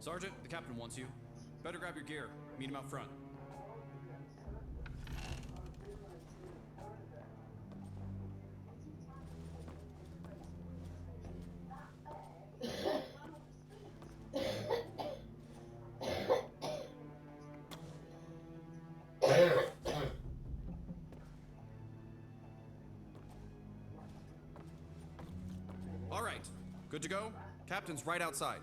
Sergeant, the captain wants you. Better grab your gear. Meet him out front. All right, good to go? Captain's right outside.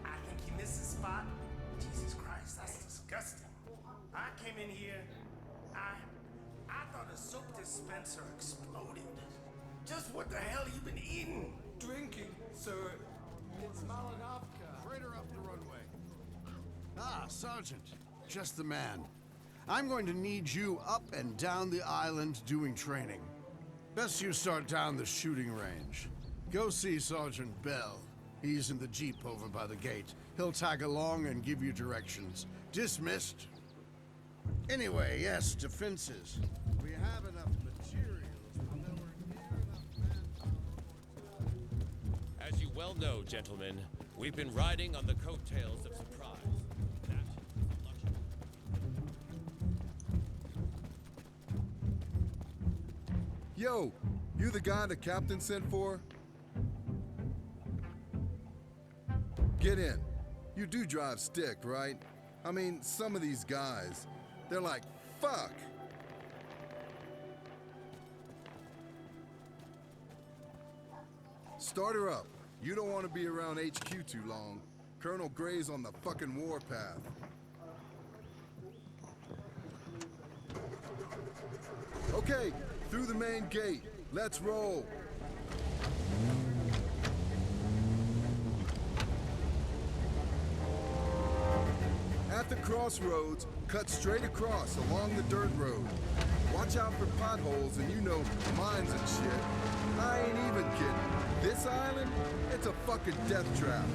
I think he missed his spot. Jesus Christ, that's disgusting. I came in here, I thought a soap dispenser exploded. Just what the hell you been eating? Drinking, sir. It's Malinowka. Freighter up the runway. Ah, Sergeant. Just the man. I'm going to need you up and down the island doing training. Best you start down the shooting range. Go see Sergeant Bell. He's in the jeep over by the gate. He'll tag along and give you directions. Dismissed. Anyway, yes, defenses. We have enough materials, but nowhere near enough manpower. As you well know, gentlemen, we've been riding on the coattails of surprise. That is a luxury. Yo, you the guy the captain sent for? Get in. You do drive stick, right? I mean, some of these guys, they're like, fuck! Start her up. You don't want to be around HQ too long. Colonel Gray's on the fucking warpath. Okay, through the main gate. Let's roll. At the crossroads, cut straight across along the dirt road. Watch out for potholes and you know, mines and shit. I ain't even kidding. This island, it's a fucking death trap.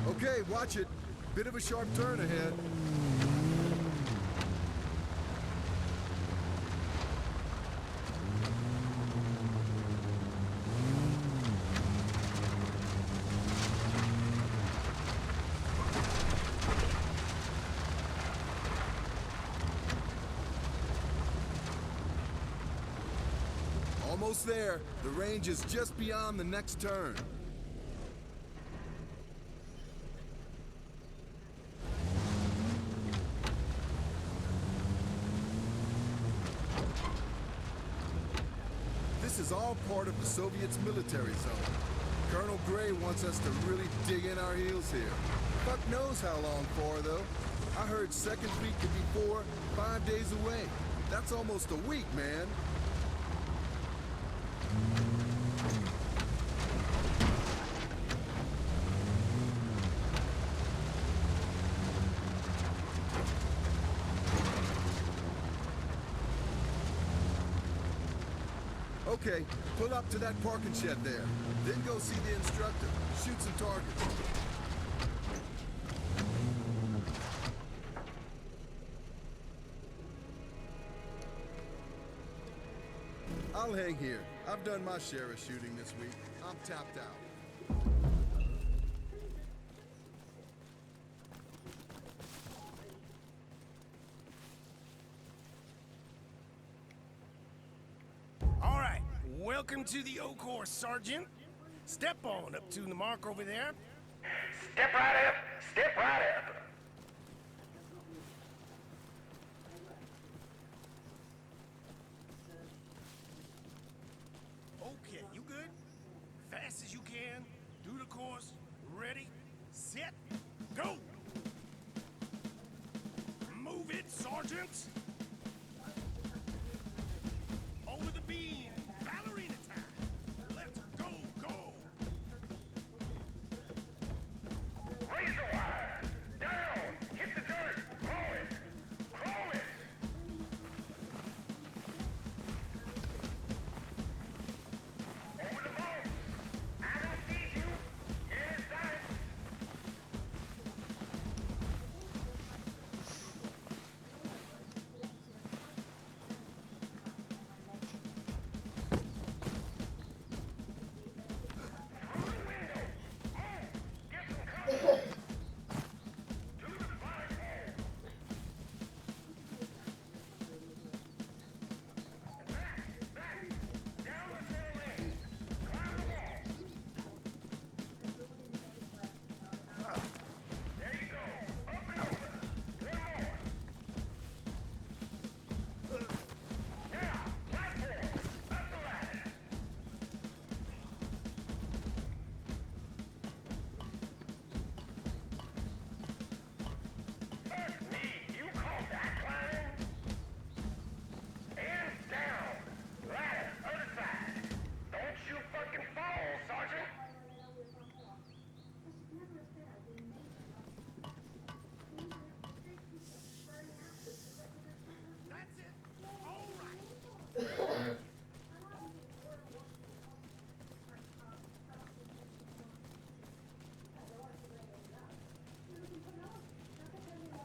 Okay, watch it. Bit of a sharp turn ahead. Almost there. The range is just beyond the next turn. This is all part of the Soviets' military zone. Colonel Gray wants us to really dig in our heels here. Fuck knows how long for, though. I heard second week could be 4, 5 days away. That's almost a week, man. Okay, pull up to that parking shed there. Then go see the instructor. Shoot some targets. I'll hang here. I've done my share of shooting this week. I'm tapped out. All right, welcome to the Oak Horse, Sergeant. Step on up to the mark over there. Step right up, step right up. Okay, you good? Fast as you can, do the course, ready, set, go! Move it, Sergeant! Over the beam, ballerina time! Let's go, go! Raise the wire! Down! Hit the dirt! Crawl it! Crawl it! Over the bump! I don't see you! Get inside!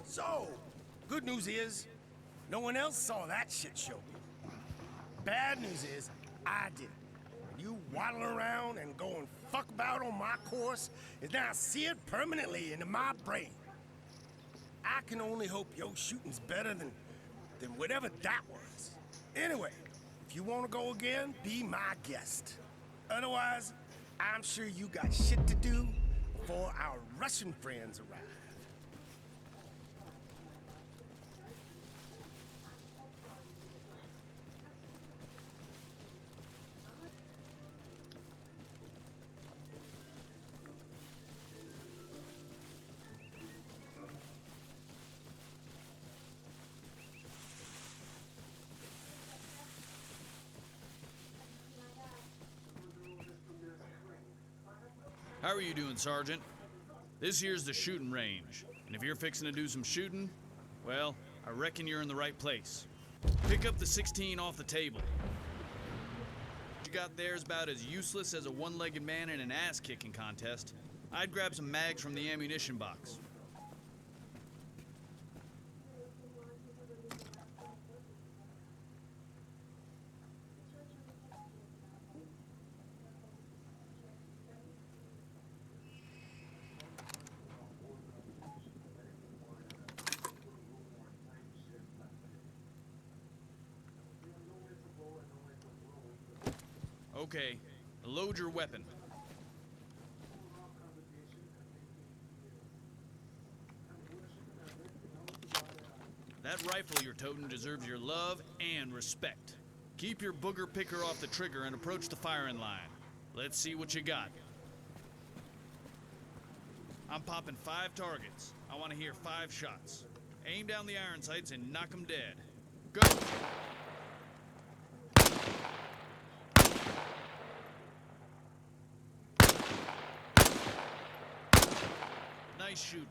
So, good news is, no one else saw that shit show. Bad news is, I did. You waddling around and going fuck about on my course is now seared permanently into my brain. I can only hope your shooting's better than whatever that was. Anyway, if you want to go again, be my guest. Otherwise, I'm sure you got shit to do before our Russian friends arrive. How are you doing, Sergeant? This here's the shooting range, and if you're fixing to do some shooting, well, I reckon you're in the right place. Pick up the 16 off the table. What you got there is about as useless as a one-legged man in an ass-kicking contest. I'd grab some mags from the ammunition box. Okay, load your weapon. That rifle you're toting deserves your love and respect. Keep your booger picker off the trigger and approach the firing line. Let's see what you got. I'm popping 5 targets. I want to hear 5 shots. Aim down the iron sights and knock them dead. Go! Nice shooting.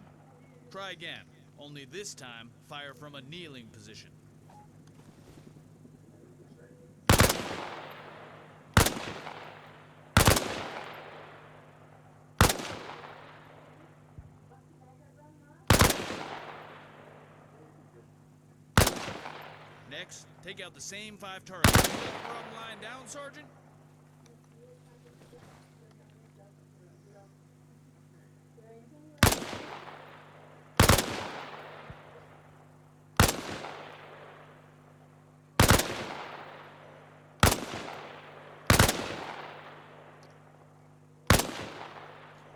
Try again, only this time, fire from a kneeling position. Next, take out the same 5 turrets. Let the front line down Sergeant?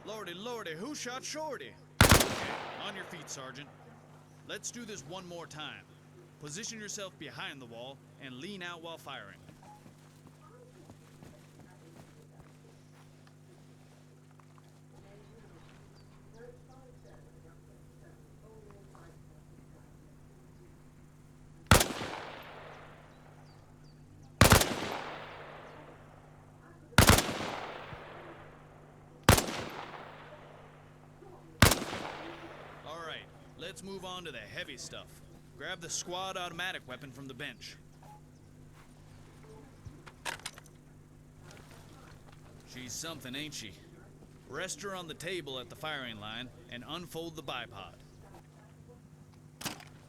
Lordy, lordy, who shot Shorty? Okay, on your feet, Sergeant. Let's do this one more time. Position yourself behind the wall and lean out while firing. Let's move on to the heavy stuff. Grab the squad automatic weapon from the bench. She's something, ain't she? Rest her on the table at the firing line and unfold the bipod.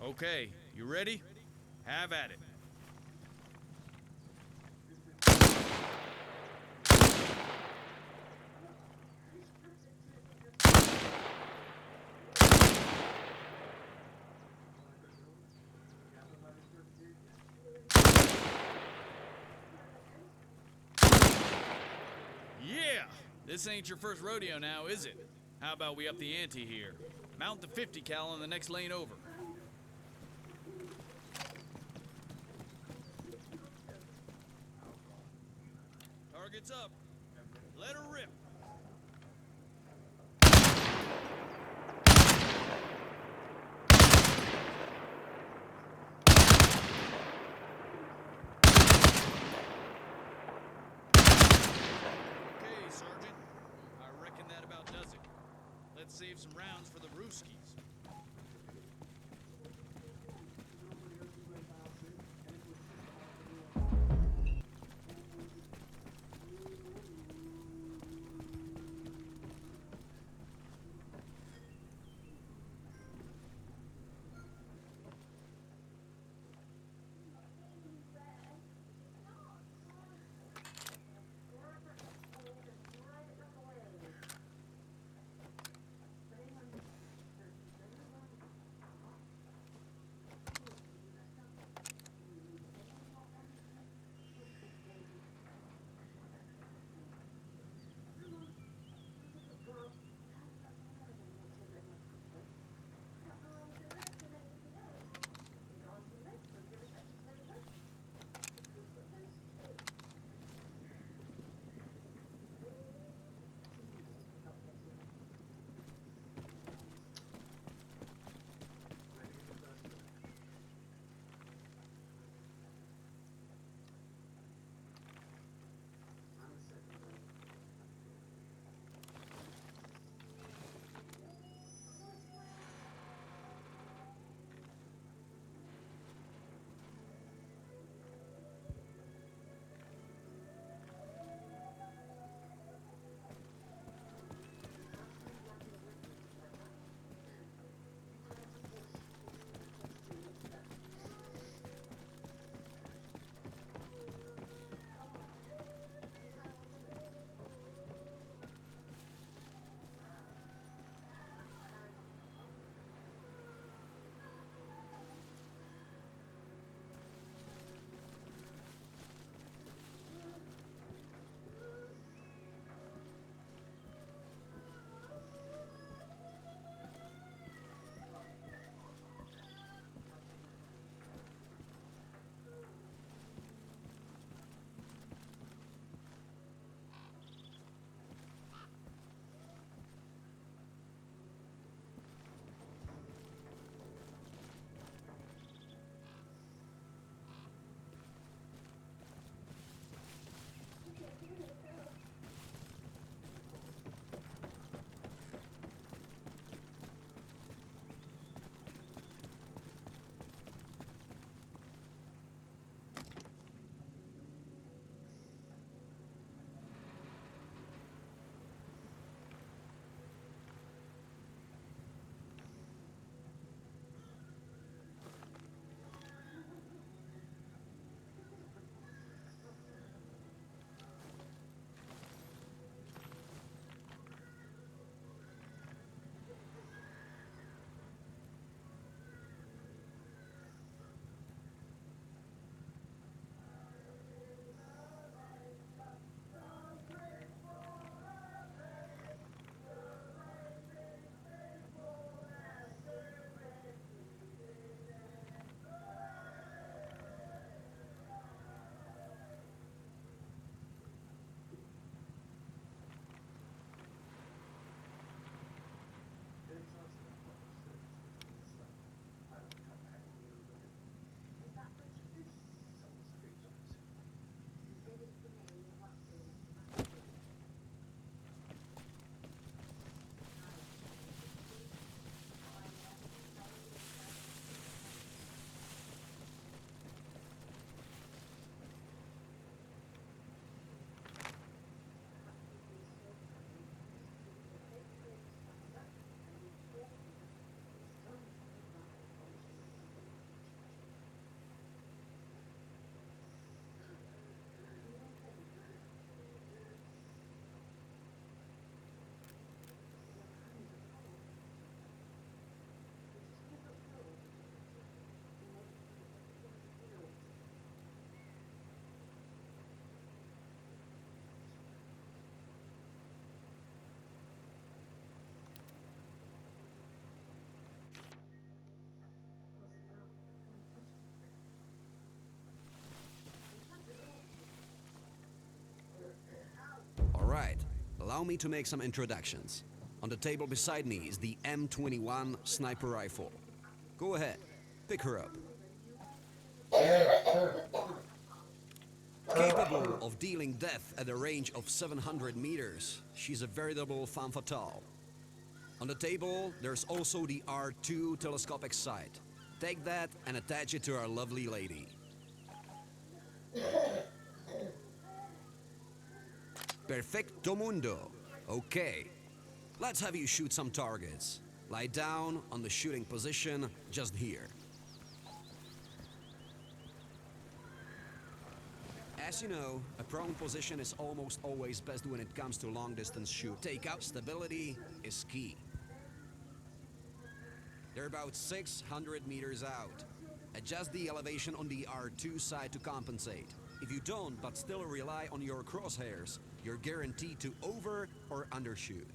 Okay, you ready? Have at it. Yeah! This ain't your first rodeo now, is it? How about we up the ante here? Mount the 50 cal on the next lane over. Target's up. Let her rip. Sergeant, I reckon that about does it. Let's save some rounds for the Rooskies. Allow me to make some introductions. On the table beside me is the M21 sniper rifle. Go ahead, pick her up. Capable of dealing death at a range of 700 meters, she's a veritable femme fatale. On the table, there's also the R2 telescopic sight. Take that and attach it to our lovely lady. Perfecto mundo. Okay. Let's have you shoot some targets. Lie down on the shooting position just here. As you know, a prone position is almost always best when it comes to long-distance shoot. Takeout stability is key. They're about 600 meters out. Adjust the elevation on the R2 side to compensate. If you don't, but still rely on your crosshairs, you're guaranteed to over or undershoot.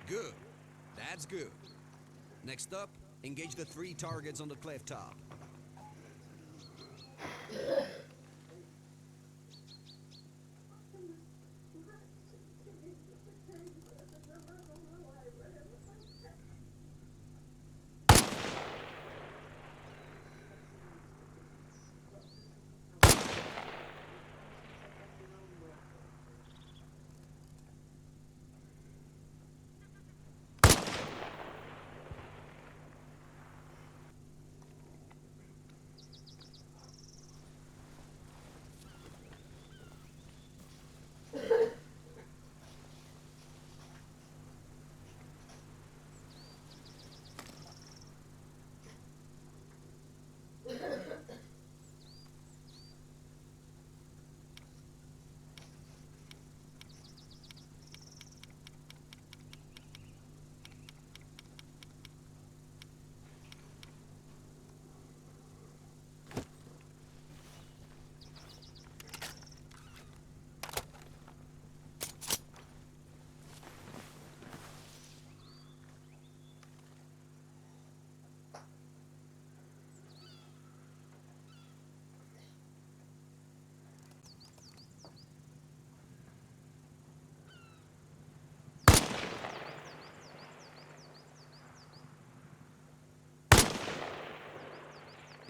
Good. That's good. Next up, engage the 3 targets on the cliff top.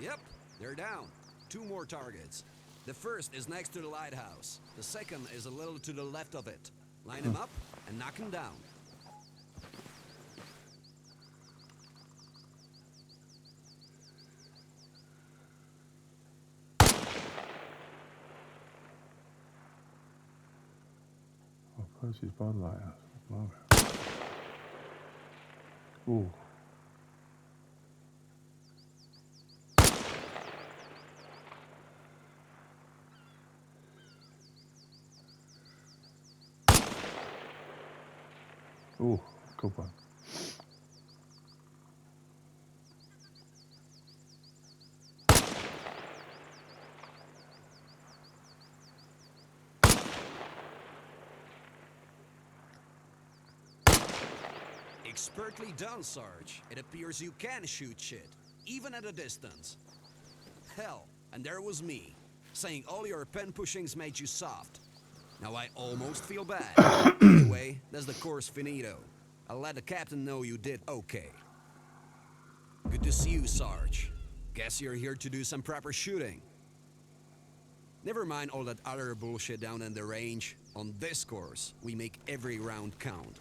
Yep, they're down. 2 more targets. The first is next to the lighthouse. The second is a little to the left of it. Line them up and knock them down. Oh, Percy's by the lighthouse. Blimey. Ooh. Ooh, good one. Expertly done, Sarge. It appears you can shoot shit, even at a distance. Hell, and there was me, saying all your pen pushings made you soft. Now I almost feel bad. Anyway, that's the course finito. I'll let the captain know you did okay. Good to see you, Sarge. Guess you're here to do some proper shooting. Never mind all that other bullshit down in the range. On this course, we make every round count.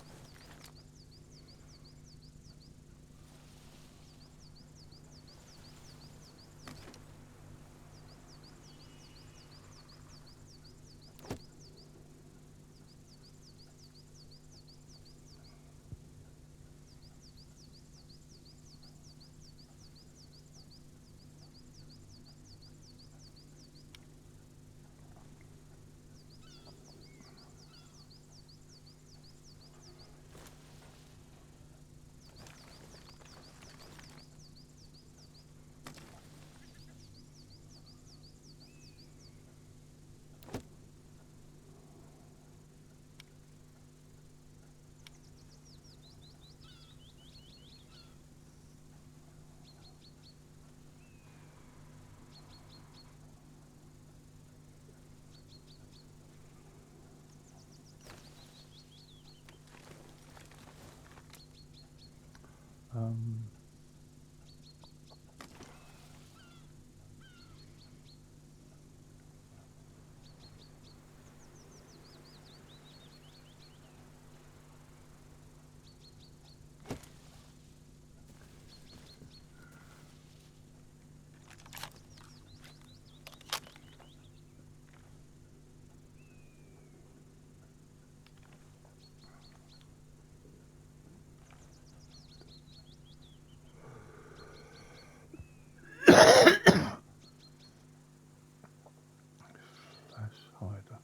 Flash hider.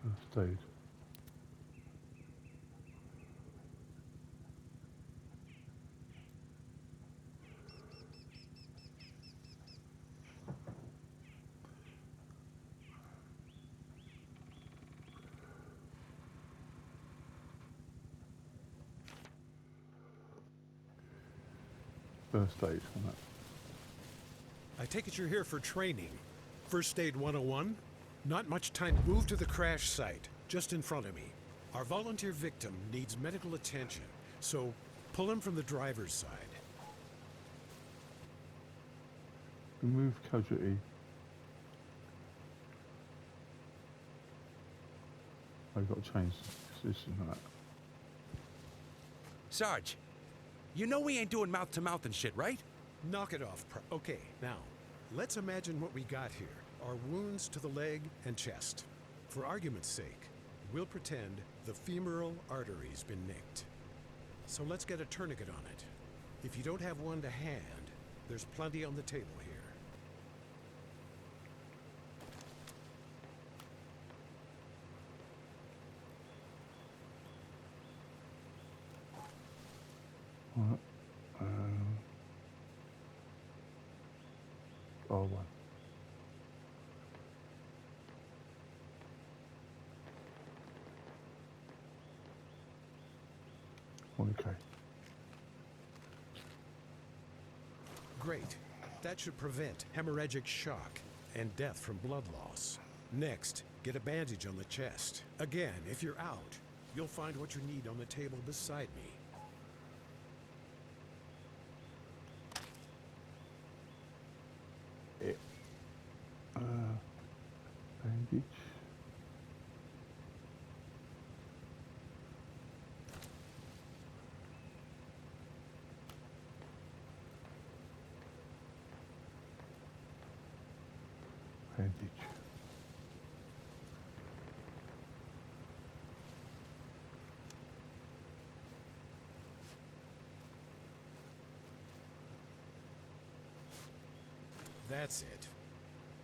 First aid. First aid on that. I take it you're here for training. First Aid 101? Not much time. Move to the crash site, just in front of me. Our volunteer victim needs medical attention, so pull him from the driver's side. Remove casualty. I've got to change this and that. Sarge, you know we ain't doing mouth-to-mouth and shit, right? Knock it off. Okay, now, let's imagine what we got here. Our wounds to the leg and chest. For argument's sake, we'll pretend the femoral artery's been nicked. So let's get a tourniquet on it. If you don't have one to hand, there's plenty on the table here. Alright. R1. Okay. Great. That should prevent hemorrhagic shock and death from blood loss. Next, get a bandage on the chest. Again, if you're out, you'll find what you need on the table beside me. Bandage. Bandage. That's it.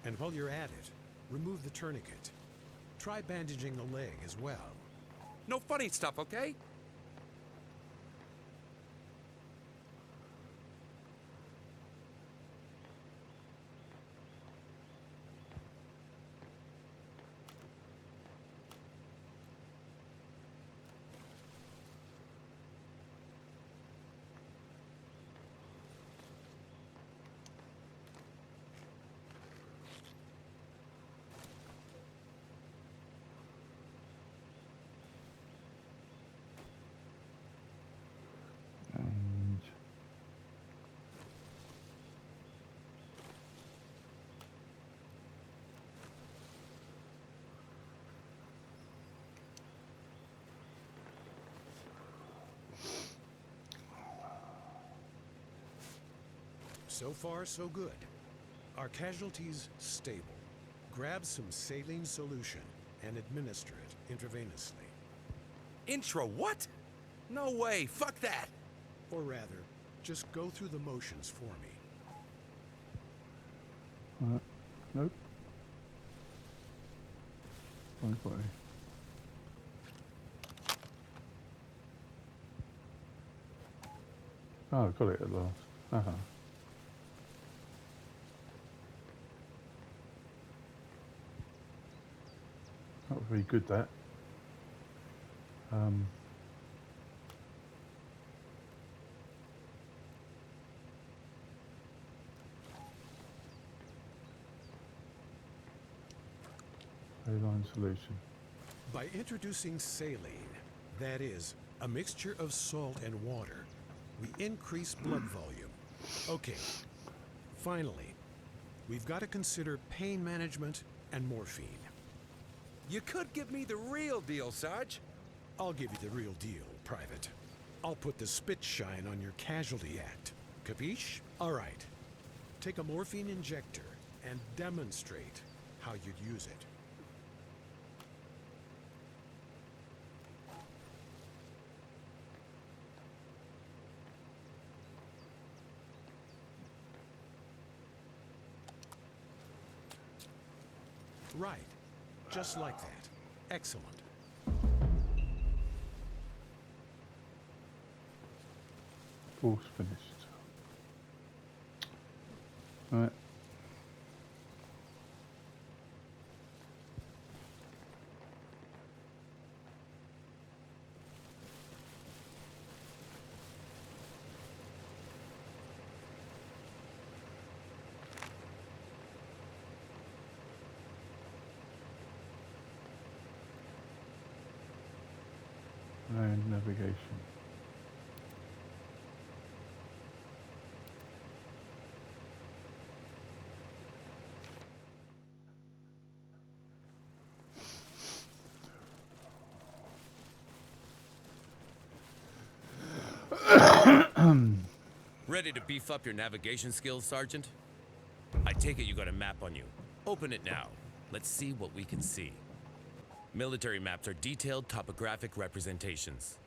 And while you're at it, remove the tourniquet. Try bandaging the leg as well. No funny stuff, okay? So far, so good. Our casualties stable. Grab some saline solution and administer it intravenously. Intro what? No way, fuck that! Or rather, just go through the motions for me. Nope. Okay. Oh, got it at last. Uh-huh. That was really good, that. Saline solution. By introducing saline, that is, a mixture of salt and water, we increase blood volume. Okay, finally, we've got to consider pain management and morphine. You could give me the real deal, Sarge. I'll give you the real deal, Private. I'll put the spit shine on your casualty act. Capiche? All right. Take a morphine injector and demonstrate how you'd use it. Right. Just like that. Excellent. Course finished. Right. And navigation. Ready to beef up your navigation skills, Sergeant? I take it you got a map on you. Open it now. Let's see what we can see. Military maps are detailed topographic representations.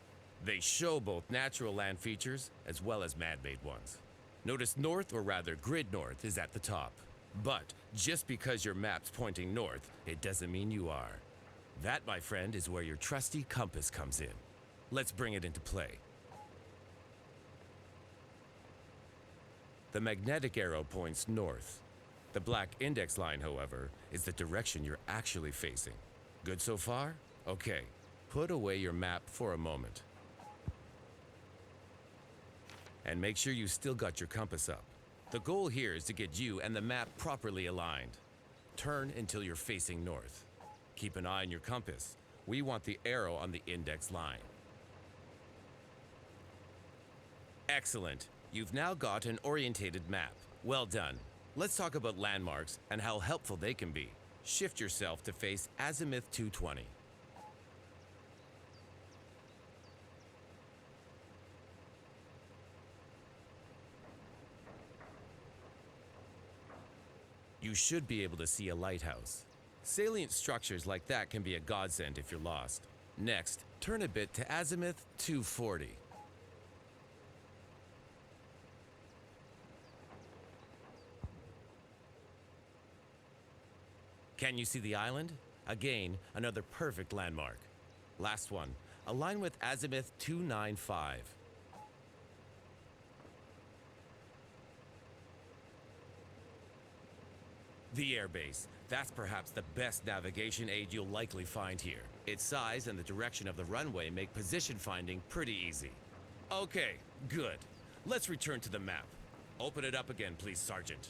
They show both natural land features as well as man-made ones. Notice north, or rather grid north, is at the top. But just because your map's pointing north, it doesn't mean you are. That, my friend, is where your trusty compass comes in. Let's bring it into play. The magnetic arrow points north. The black index line, however, is the direction you're actually facing. Good so far? Okay, put away your map for a moment. And make sure you still got your compass up. The goal here is to get you and the map properly aligned. Turn until you're facing north. Keep an eye on your compass. We want the arrow on the index line. Excellent. You've now got an orientated map. Well done. Let's talk about landmarks and how helpful they can be. Shift yourself to face azimuth 220. You should be able to see a lighthouse. Salient structures like that can be a godsend if you're lost. Next, turn a bit to azimuth 240. Can you see the island? Again, another perfect landmark. Last one, align with azimuth 295. The airbase. That's perhaps the best navigation aid you'll likely find here. Its size and the direction of the runway make position finding pretty easy. Okay, good. Let's return to the map. Open it up again, please, Sergeant.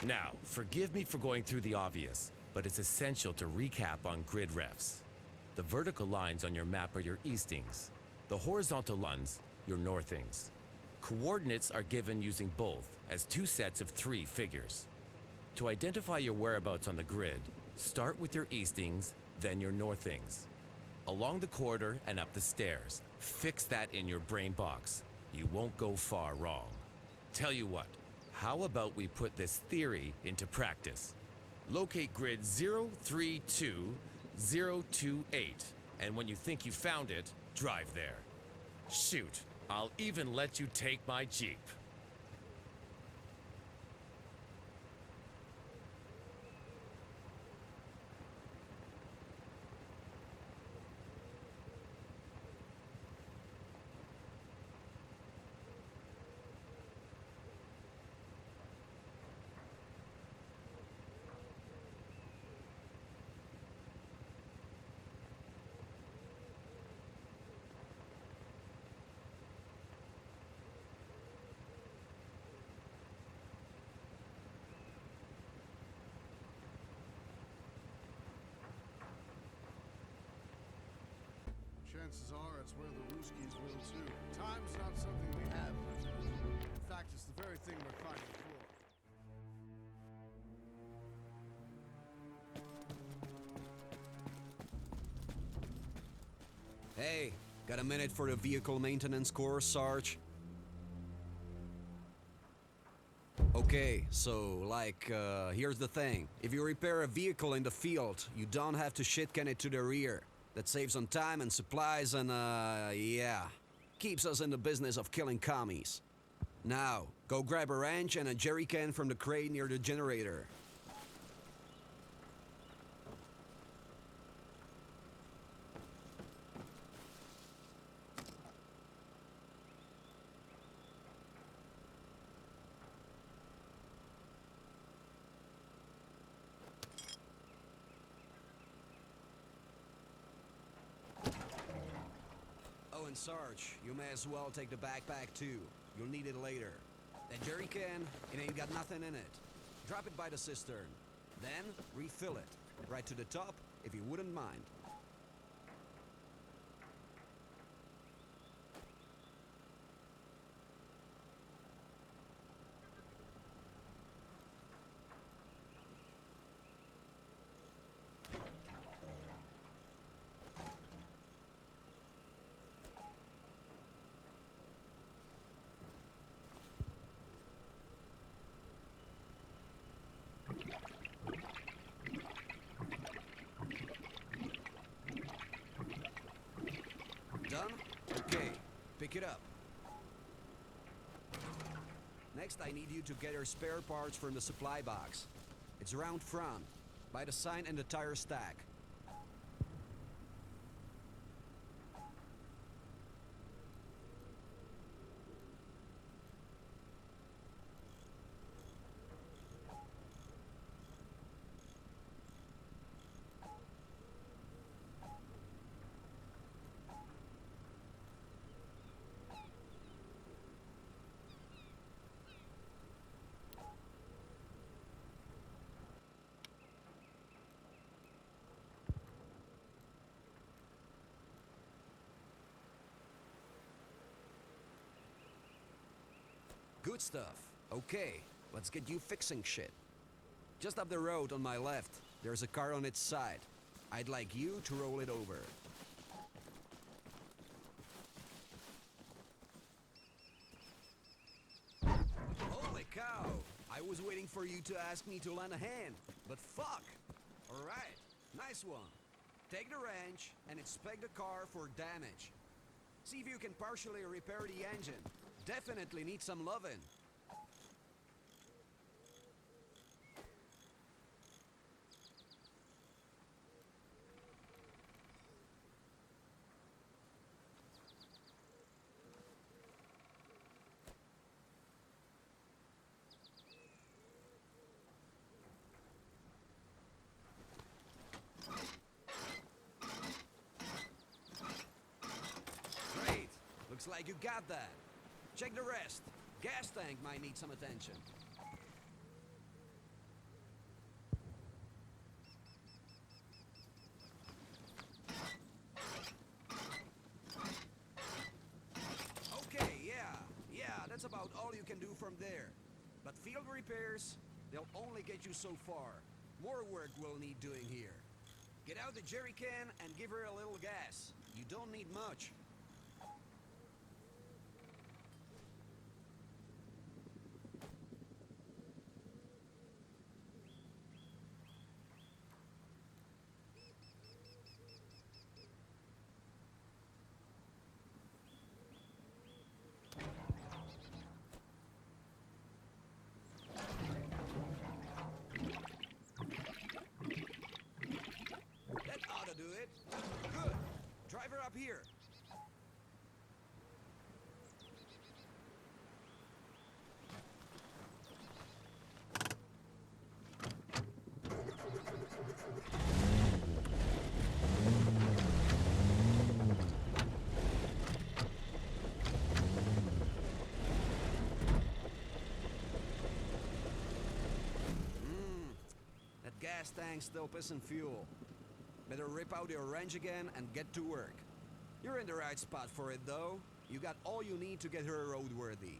Now, forgive me for going through the obvious, but it's essential to recap on grid refs. The vertical lines on your map are your eastings. The horizontal ones, your northings. Coordinates are given using both as two sets of 3 figures. To identify your whereabouts on the grid, start with your eastings, then your northings. Along the corridor and up the stairs. Fix that in your brain box. You won't go far wrong. Tell you what, How about we put this theory into practice? Locate grid 032028, and when you think you found it, drive there. Shoot, I'll even let you take my Jeep. Chances are it's where the Ruskies will too. Time's not something we have. In fact, it's the very thing we're fighting for. Hey, got a minute for the vehicle maintenance course, Sarge? Okay, so, here's the thing. If you repair a vehicle in the field, you don't have to shit-can it to the rear. That saves on time and supplies and, yeah. Keeps us in the business of killing commies. Now, go grab a wrench and a jerry can from the crate near the generator. And Sarge, you may as well take the backpack too. You'll need it later. That jerry can, it ain't got nothing in it. Drop it by the cistern. Then, refill it. Right to the top, if you wouldn't mind. Done? Okay, pick it up. Next, I need you to get your spare parts from the supply box. It's around front, by the sign and the tire stack. Good stuff. Okay, let's get you fixing shit. Just up the road on my left, there's a car on its side. I'd like you to roll it over. Holy cow! I was waiting for you to ask me to lend a hand, but fuck! Alright, nice one. Take the wrench and inspect the car for damage. See if you can partially repair the engine. Definitely need some loving. Great. Looks like you got that. Check the rest. Gas tank might need some attention. Okay, yeah, that's about all you can do from there. But field repairs, they'll only get you so far. More work we'll need doing here. Get out the jerry can and give her a little gas. You don't need much. here. That gas tank's still pissing fuel. Better rip out your wrench again and get to work. You're in the right spot for it, though. You got all you need to get her roadworthy.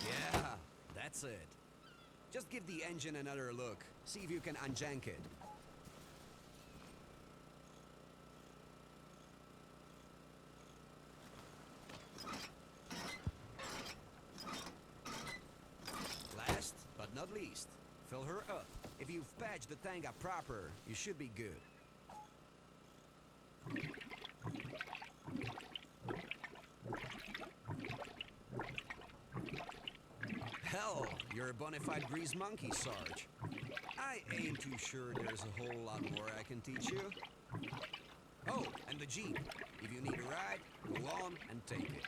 Yeah, that's it. Just give the engine another look. See if you can unjank it. Last but not least, fill her up. If you've patched the tank up proper, you should be good. Hell, you're a bona fide grease monkey, Sarge. I ain't too sure there's a whole lot more I can teach you. Oh, and the Jeep. If you need a ride, go on and take it.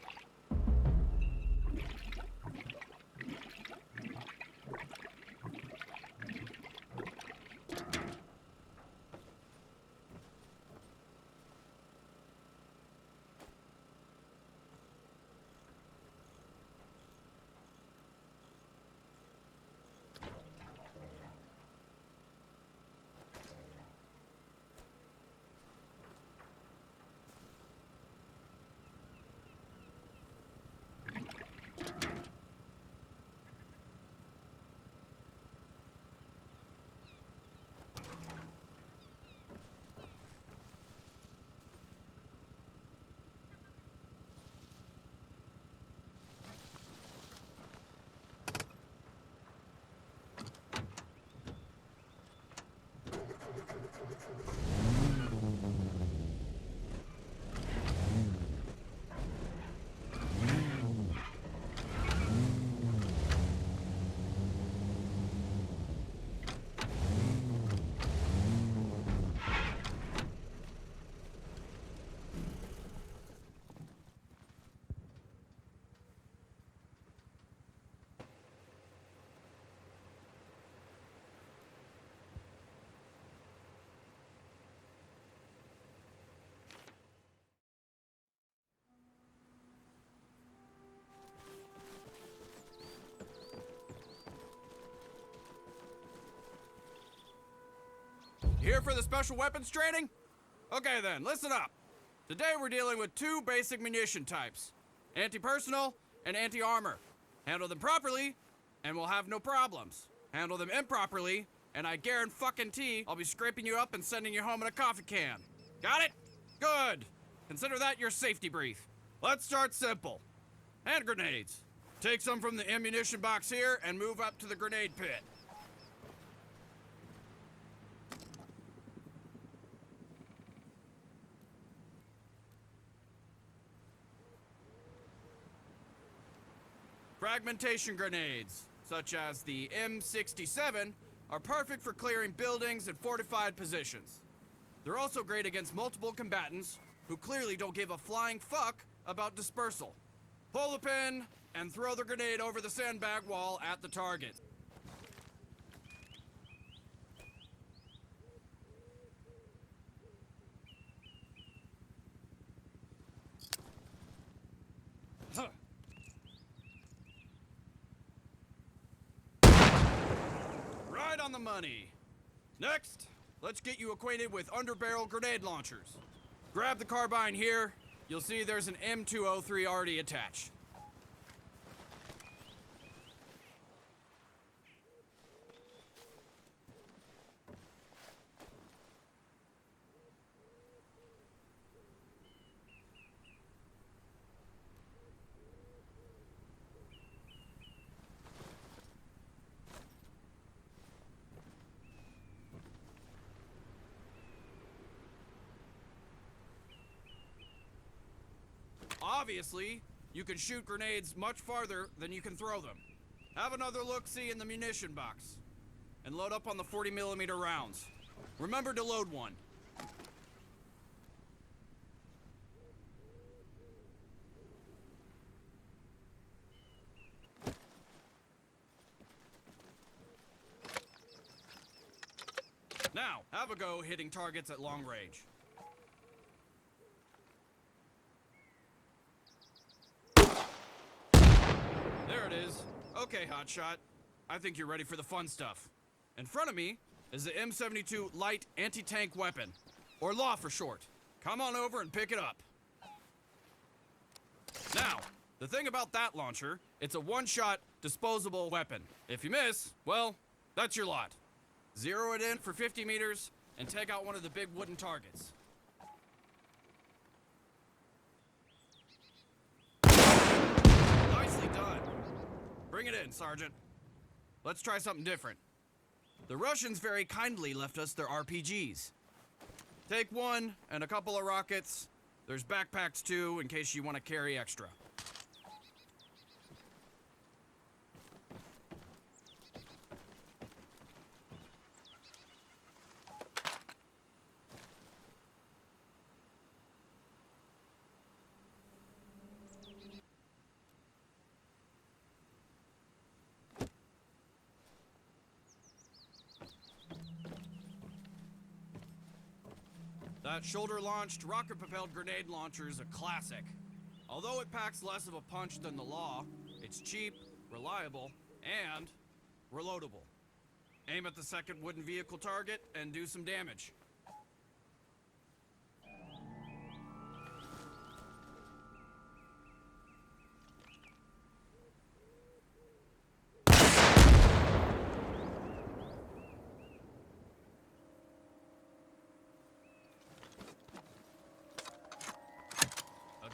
Here for the special weapons training? Okay then, listen up. Today we're dealing with two basic munition types. Anti-personal and anti-armor. Handle them properly, and we'll have no problems. Handle them improperly, and I guarantee I'll be scraping you up and sending you home in a coffee can. Got it? Good. Consider that your safety brief. Let's start simple. Hand grenades. Take some from the ammunition box here and move up to the grenade pit. Fragmentation grenades, such as the M67, are perfect for clearing buildings and fortified positions. They're also great against multiple combatants who clearly don't give a flying fuck about dispersal. Pull the pin and throw the grenade over the sandbag wall at the target. Huh. Right on the money. Next, let's get you acquainted with underbarrel grenade launchers. Grab the carbine here. You'll see there's an M203 already attached. Obviously, you can shoot grenades much farther than you can throw them. Have another look-see in the munition box. And load up on the 40mm rounds. Remember to load one. Now, have a go hitting targets at long range. There it is. Okay, hotshot. I think you're ready for the fun stuff. In front of me is the M72 Light Anti-Tank Weapon, or LAW for short. Come on over and pick it up. Now, the thing about that launcher, it's a one-shot, disposable weapon. If you miss, well, that's your lot. Zero it in for 50 meters and take out one of the big wooden targets. Nicely done. Bring it in, Sergeant. Let's try something different. The Russians very kindly left us their RPGs. Take one and a couple of rockets. There's backpacks too, in case you want to carry extra. That shoulder-launched, rocket-propelled grenade launcher is a classic. Although it packs less of a punch than the LAW, it's cheap, reliable, and reloadable. Aim at the second wooden vehicle target and do some damage.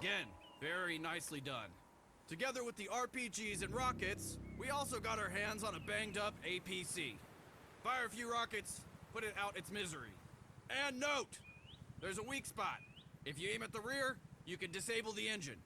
Again, very nicely done. Together with the RPGs and rockets, we also got our hands on a banged-up APC. Fire a few rockets, put it out its misery. And note, there's a weak spot. If you aim at the rear, you can disable the engine.